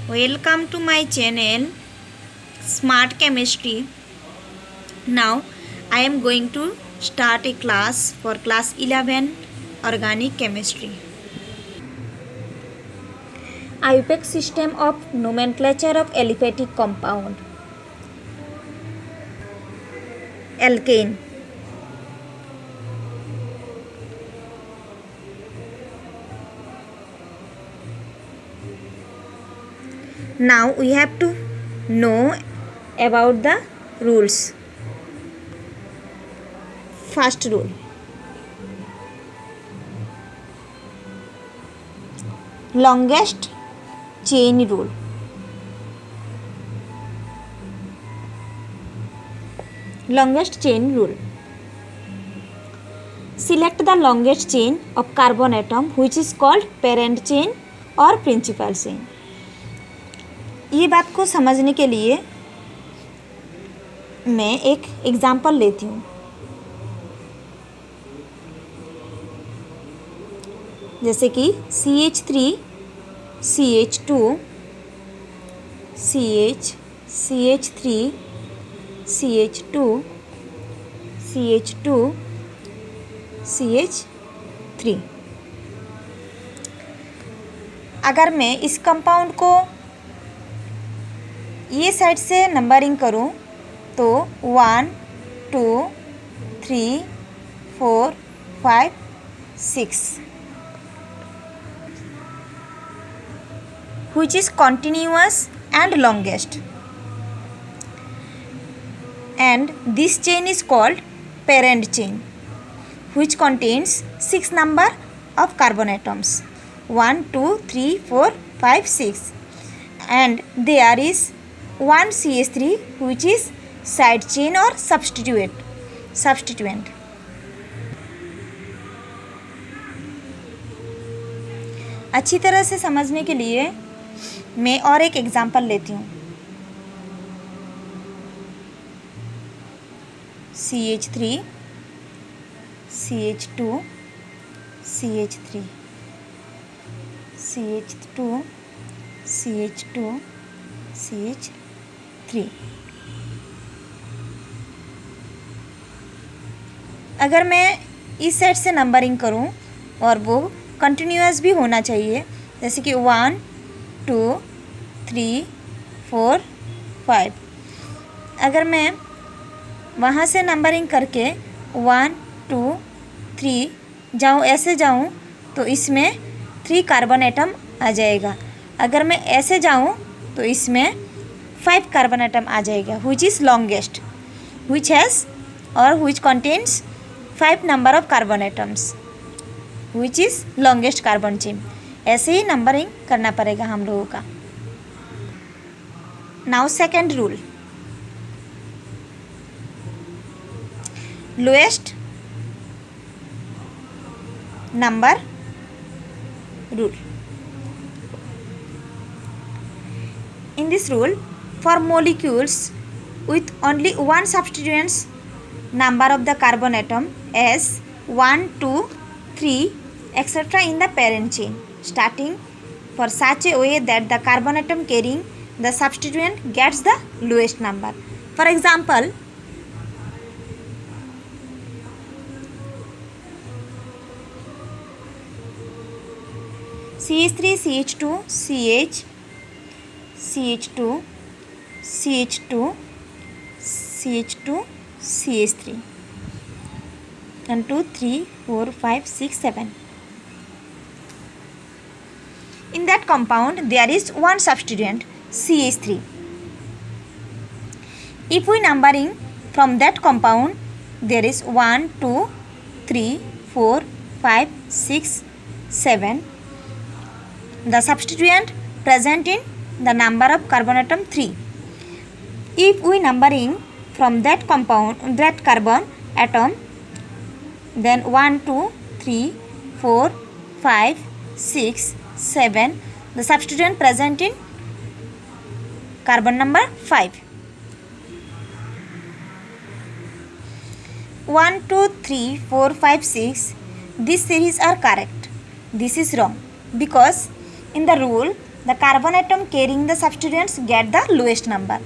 Welcome to my channel Smart Chemistry. Now I am going to start a class for class 11 Organic Chemistry. IUPAC system of nomenclature of aliphatic compound. Alkane. Now we have to know about the rules. First rule. Longest chain rule. Longest chain rule. Select the longest chain of carbon atom which is called parent chain or principal chain. ये बात को समझने के लिए मैं एक example लेती हूँ. जैसे कि CH3 CH2 CH3 CH2 CH2 CH3. अगर मैं इस कंपाउंड को ये साइड से नंबरिंग करूँ तो 1 2 3 4 5 6 which is continuous and longest, and this chain is called parent chain which contains 6 number of carbon atoms 1 2 3 4 5 6, and there is one CH3 which is side chain or substituent. अच्छी तरह से समझने के लिए मैं और एक एग्जाम्पल लेती हूँ. CH3 CH2 CH3 CH2 CH2 CH3. अगर मैं इस साइड से नंबरिंग करूं और वो कंटिन्यूअस भी होना चाहिए, जैसे कि 1 2 3 4 5. अगर मैं वहाँ से नंबरिंग करके 1 2 3 जाऊँ, ऐसे जाऊँ तो इसमें 3 कार्बन एटम आ जाएगा. अगर मैं ऐसे जाऊँ तो इसमें 5 कार्बन एटम आ जाएगा which is longest, which has or which contains 5 number of carbon atoms, which is longest carbon chain. ऐसे ही नंबरिंग करना पड़ेगा हम लोगों का. Now second rule. Lowest number rule. In this rule, for molecules with only one substituents, number of the carbon atom is 1 2 3 etc. in the parent chain, starting for such a way that the carbon atom carrying the substituent gets the lowest number. For example, CH3 CH2 CH CH2 CH2 CH2 CH3 1 2 3 4 5 6 7. In that compound there is one substituent CH3. If we numbering from that compound, there is 1 2 3 4 5 6 7. The substituent present in the number of carbon atom 3. If we numbering from that compound, that carbon atom, then 1 2 3 4 5 6 7, the substituent present in carbon number 5. 1 2 3 4 5 6, these series are correct. This is wrong because in the rule the carbon atom carrying the substituents get the lowest number.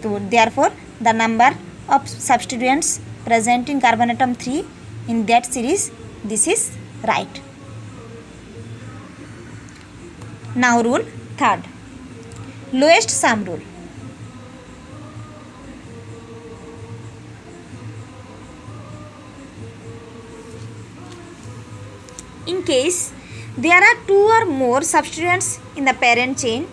So therefore the number of substituents present in carbon atom 3 in that series, this is right. Now rule third, lowest sum rule. In case there are two or more substituents in the parent chain,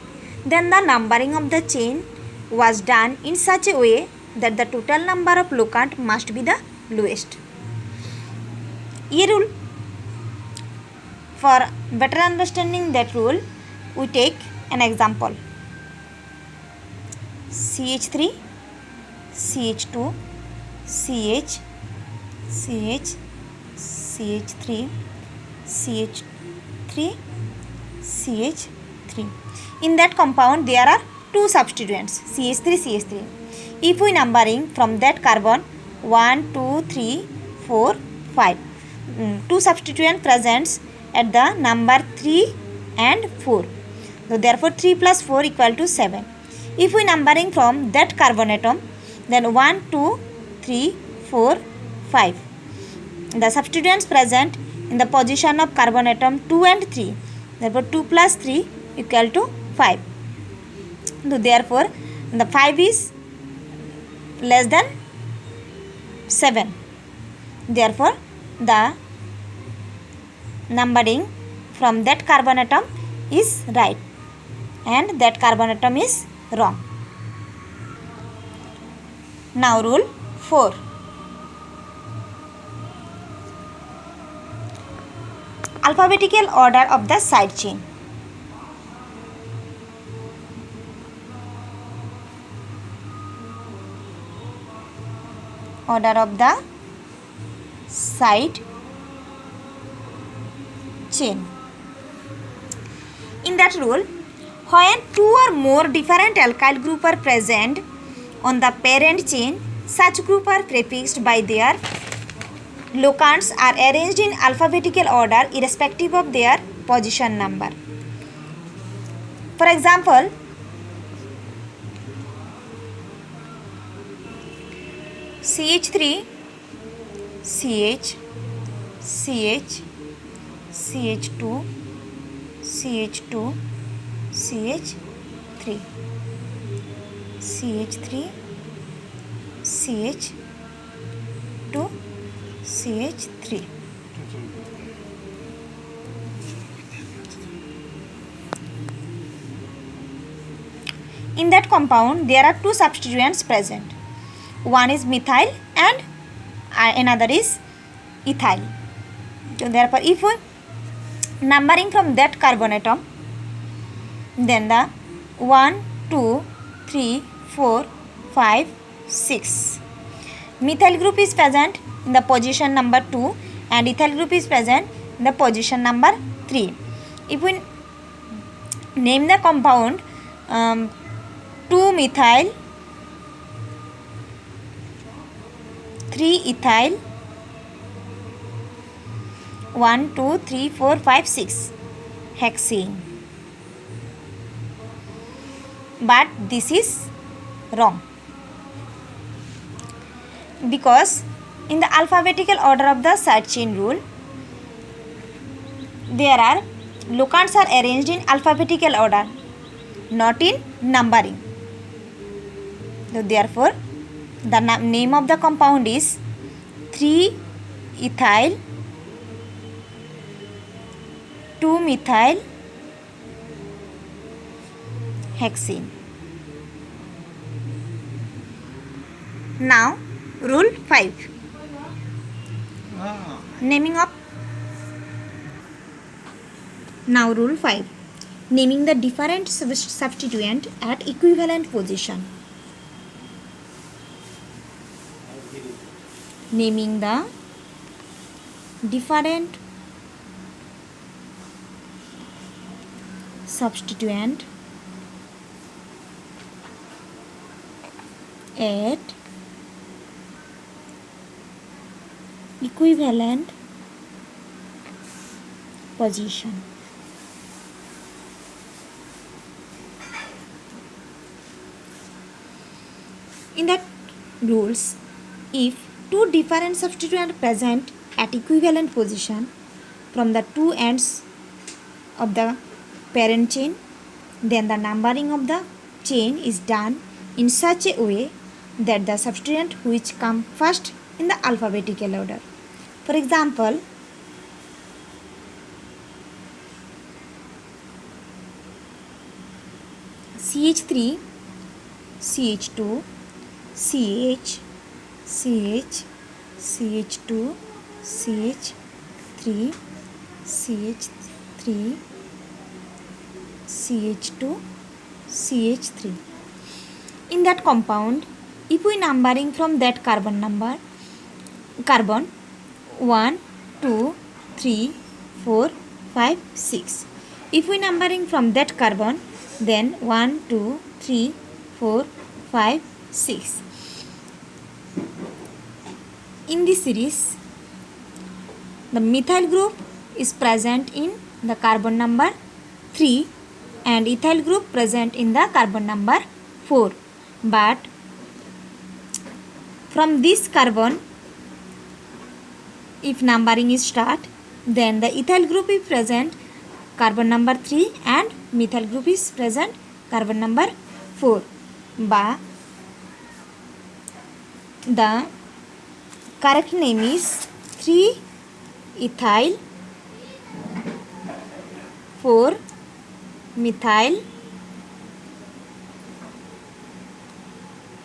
then the numbering of the chain was done in such a way that the total number of locant must be the lowest. ये rule, for better understanding that rule, we take an example. CH3, CH2, CH, CH, CH3, CH3, CH3. In that compound there are two substituents, CH3, CH3. If we numbering from that carbon 1, 2, 3, 4, 5, two substituent presents at the number 3 and 4. So therefore 3 plus 4 equal to 7. If we numbering from that carbon atom, then 1, 2, 3, 4, 5. The substituents present in the position of carbon atom 2 and 3. Therefore 2 plus 3 equal to 5. So therefore the 5 is less than 7. Therefore the numbering from that carbon atom is right and that carbon atom is wrong. Now rule 4. Alphabetical order of the side chain. Order of the side chain. In that rule, when two or more different alkyl group are present on the parent chain, such group are prefixed by their locants are arranged in alphabetical order irrespective of their position number. For example, CH3, CH, CH, CH2, CH2, CH3, CH3, CH2, CH3. In that compound, there are two substituents present. One is methyl and another is ethyl. So therefore, if we numbering from that carbon atom, then the 1, 2, 3, 4, 5, 6. Methyl group is present in the position number 2 and ethyl group is present in the position number 3. If we name the compound 2-methyl, 3-ethyl, 1, 2, 3, 4, 5, 6 hexene. But this is wrong, because in the alphabetical order of the side chain rule, there are locants are arranged in alphabetical order, not in numbering. So therefore, the name of the compound is 3-ethyl, 2-methyl hexene. Now rule 5, naming of. Now rule 5, naming the different substituent at equivalent position. Naming the different substituent at equivalent position. In that rules, if two different substituents are present at equivalent position from the two ends of the parent chain, then the numbering of the chain is done in such a way that the substituent which come first in the alphabetical order. For example, CH3, CH2, CH, CH, CH2, CH3, CH3, CH2, CH3. In that compound, if we numbering from that carbon 1, 2, 3, 4, 5, 6. If we numbering from that carbon, then 1, 2, 3, 4, 5, 6. In this series, the methyl group is present in the carbon number 3 and ethyl group present in the carbon number 4. But from this carbon, if numbering is start, then the ethyl group is present carbon number 3 and methyl group is present carbon number 4. But the correct name is 3-ethyl 4-methyl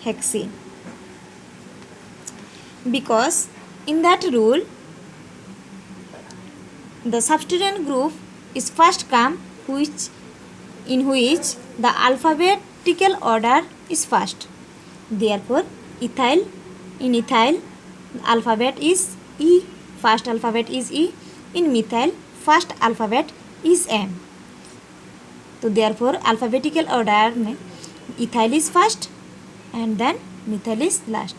hexane, because in that rule the substituent group is first come in which the alphabetical order is first. Therefore, ethyl, in ethyl alphabet is E, first alphabet is E. In methyl, first alphabet is M. So therefore, alphabetical order में ethyl is first and then methyl is last.